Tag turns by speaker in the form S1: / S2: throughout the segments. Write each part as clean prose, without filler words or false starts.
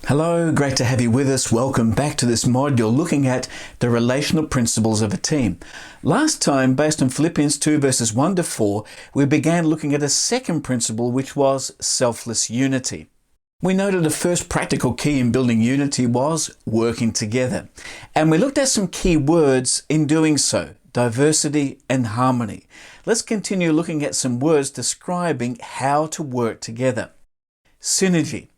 S1: Hello, great to have you with us. Welcome back to this module looking at the relational principles of a team. Last time, based on Philippians 2 verses 1 to 4, we began looking at a second principle, which was selfless unity. We noted the first practical key in building unity was working together. And we looked at some key words in doing so: diversity and harmony. Let's continue looking at some words describing how to work together. Synergy.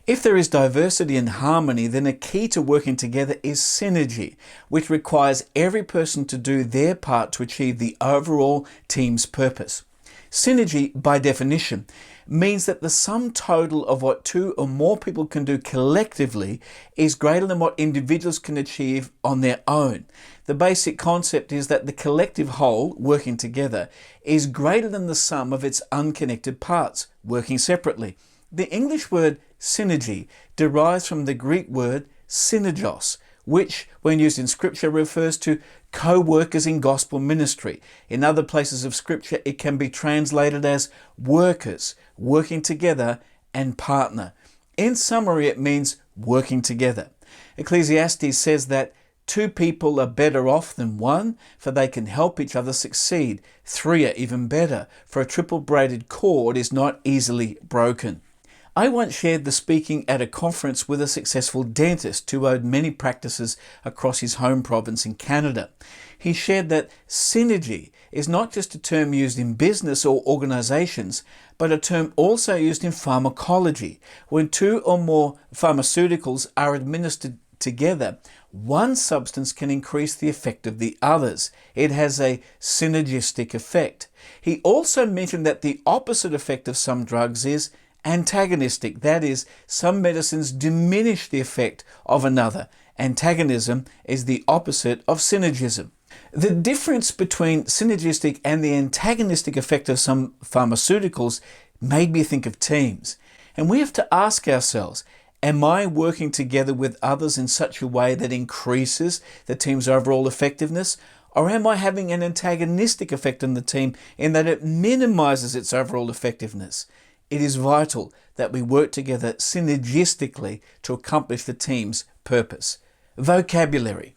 S1: If there is diversity and harmony, then a key to working together is synergy, which requires every person to do their part to achieve the overall team's purpose. Synergy, by definition, means that the sum total of what two or more people can do collectively is greater than what individuals can achieve on their own. The basic concept is that the collective whole, working together, is greater than the sum of its unconnected parts, working separately. The English word synergy derives from the Greek word synergos, which, when used in Scripture, refers to co-workers in gospel ministry. In other places of Scripture, it can be translated as workers, working together, and partner. In summary, it means working together. Ecclesiastes says that two people are better off than one, for they can help each other succeed. Three are even better, for a triple braided cord is not easily broken. I once shared the speaking at a conference with a successful dentist who owed many practices across his home province in Canada. He shared that synergy is not just a term used in business or organizations, but a term also used in pharmacology. When two or more pharmaceuticals are administered together, one substance can increase the effect of the others. It has a synergistic effect. He also mentioned that the opposite effect of some drugs is antagonistic. That is, some medicines diminish the effect of another. Antagonism is the opposite of synergism. The difference between synergistic and the antagonistic effect of some pharmaceuticals made me think of teams. And we have to ask ourselves, am I working together with others in such a way that increases the team's overall effectiveness? Or am I having an antagonistic effect on the team in that it minimizes its overall effectiveness? It is vital that we work together synergistically to accomplish the team's purpose. Vocabulary.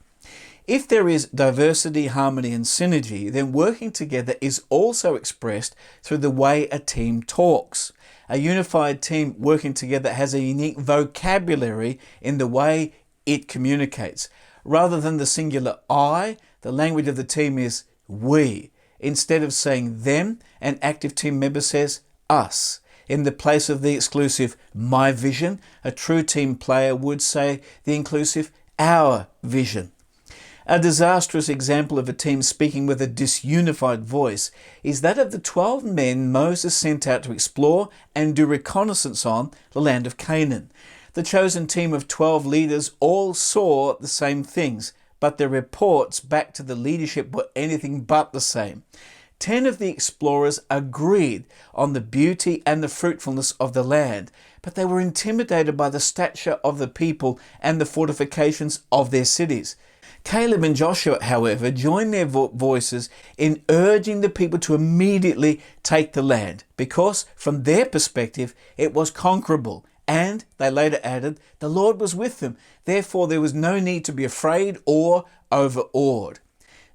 S1: If there is diversity, harmony, and synergy, then working together is also expressed through the way a team talks. A unified team working together has a unique vocabulary in the way it communicates. Rather than the singular I, the language of the team is we. Instead of saying them, an active team member says us. In the place of the exclusive my vision, a true team player would say the inclusive our vision. A disastrous example of a team speaking with a disunified voice is that of the 12 men Moses sent out to explore and do reconnaissance on the land of Canaan. The chosen team of 12 leaders all saw the same things, but their reports back to the leadership were anything but the same. 10 of the explorers agreed on the beauty and the fruitfulness of the land, but they were intimidated by the stature of the people and the fortifications of their cities. Caleb and Joshua, however, joined their voices in urging the people to immediately take the land, because from their perspective it was conquerable, and, they later added, the Lord was with them, therefore there was no need to be afraid or overawed.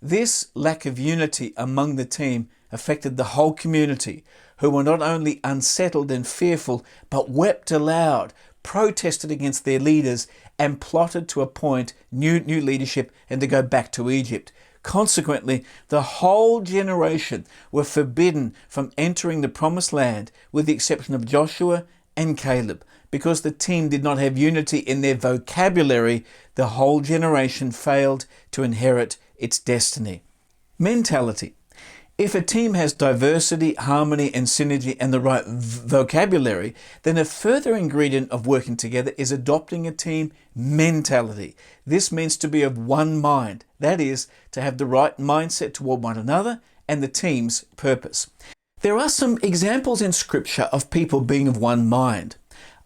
S1: This lack of unity among the team affected the whole community, who were not only unsettled and fearful, but wept aloud, protested against their leaders, and plotted to appoint new leadership and to go back to Egypt. Consequently, the whole generation were forbidden from entering the promised land, with the exception of Joshua and Caleb. Because the team did not have unity in their vocabulary, the whole generation failed to inherit its destiny. Mentality. If a team has diversity, harmony, and synergy and the right vocabulary, then a further ingredient of working together is adopting a team mentality. This means to be of one mind, that is, to have the right mindset toward one another and the team's purpose. There are some examples in Scripture of people being of one mind.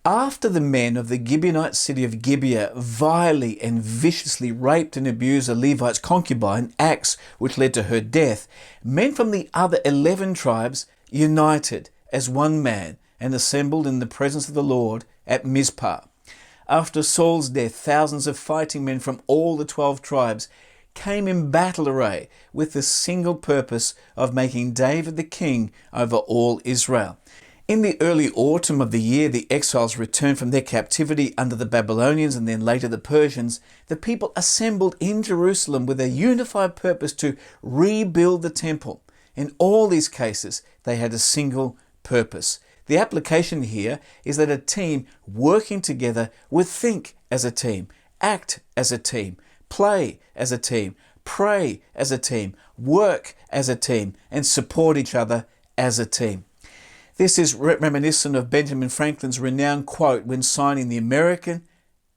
S1: After the men of the Gibeonite city of Gibeah vilely and viciously raped and abused a Levite's concubine, acts which led to her death, men from the other 11 tribes united as one man and assembled in the presence of the Lord at Mizpah. After Saul's death, thousands of fighting men from all the 12 tribes came in battle array with the single purpose of making David the king over all Israel. In the early autumn of the year the exiles returned from their captivity under the Babylonians and then later the Persians, the people assembled in Jerusalem with a unified purpose to rebuild the temple. In all these cases, they had a single purpose. The application here is that a team working together would think as a team, act as a team, play as a team, pray as a team, work as a team, and support each other as a team. This is reminiscent of Benjamin Franklin's renowned quote when signing the American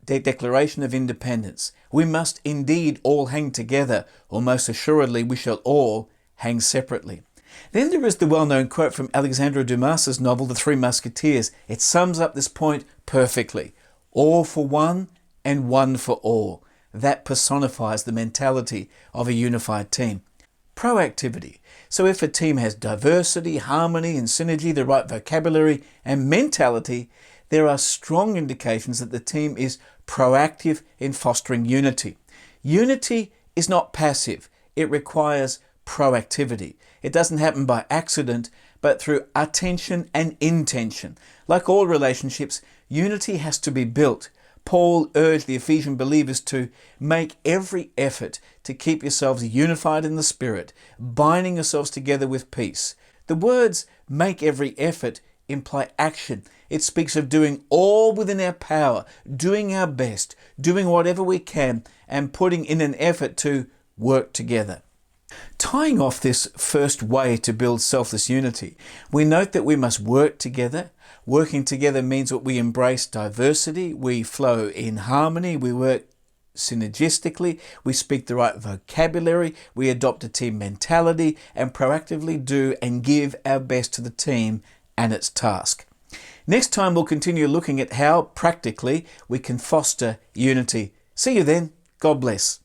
S1: Declaration of Independence. We must indeed all hang together, or most assuredly we shall all hang separately. Then there is the well-known quote from Alexandre Dumas's novel The Three Musketeers. It sums up this point perfectly. All for one and one for all. That personifies the mentality of a unified team. Proactivity. So if a team has diversity, harmony and synergy, the right vocabulary and mentality, there are strong indications that the team is proactive in fostering unity. Unity is not passive. It requires proactivity. It doesn't happen by accident, but through attention and intention. Like all relationships, unity has to be built. Paul urged the Ephesian believers to make every effort to keep yourselves unified in the Spirit, binding yourselves together with peace. The words make every effort imply action. It speaks of doing all within our power, doing our best, doing whatever we can, and putting in an effort to work together. Tying off this first way to build selfless unity, we note that we must work together. Working together means that we embrace diversity, we flow in harmony, we work synergistically, we speak the right vocabulary, we adopt a team mentality, and proactively do and give our best to the team and its task. Next time we'll continue looking at how practically we can foster unity. See you then. God bless.